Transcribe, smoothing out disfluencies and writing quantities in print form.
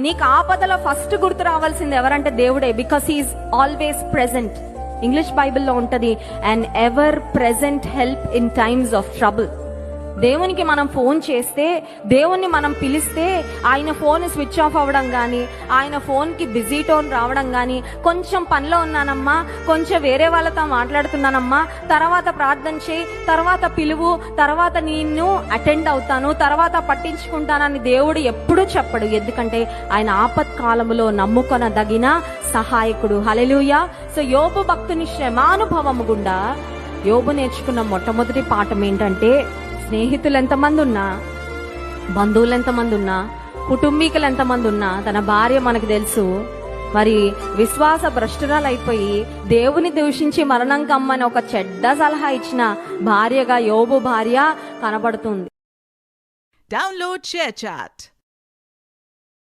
నీకు ఆపదలో ఫస్ట్ గుర్తు రావాల్సింది ఎవరంటే దేవుడే. Because he is always present. English బైబిల్లో ఉంటది, and ever present help in times of trouble. దేవునికి మనం ఫోన్ చేస్తే, దేవుణ్ణి మనం పిలిస్తే ఆయన ఫోన్ స్విచ్ ఆఫ్ అవ్వడం కానీ, ఆయన ఫోన్కి బిజీ టోన్ రావడం కానీ, కొంచెం పనిలో ఉన్నానమ్మా, కొంచెం వేరే వాళ్ళతో మాట్లాడుతున్నానమ్మా, తర్వాత ప్రార్థన చేయి, తర్వాత పిలువు, తర్వాత నిన్ను అటెండ్ అవుతాను, తర్వాత పట్టించుకుంటానని దేవుడు ఎప్పుడూ చెప్పడు. ఎందుకంటే ఆయన ఆపత్కాలములో నమ్ముకొనదగిన సహాయకుడు. హల్లెలూయా. సో యోబు భక్తుని శ్రమానుభవము గుండా యోబు నేర్చుకున్న మొట్టమొదటి పాఠం ఏంటంటే, స్నేహితులు ఎంతమంది ఉన్నా, బంధువులు ఎంతమంది ఉన్నా, కుటుంబీకులు ఎంతమంది ఉన్నా, తన భార్య మనకు తెలుసు మరి విశ్వాస భ్రష్టురాలైపోయి దేవుని దూషించి మరణం కమ్మని ఒక చెడ్డ సలహా ఇచ్చిన భార్యగా యోబు భార్య కనబడుతుంది. Download share chat.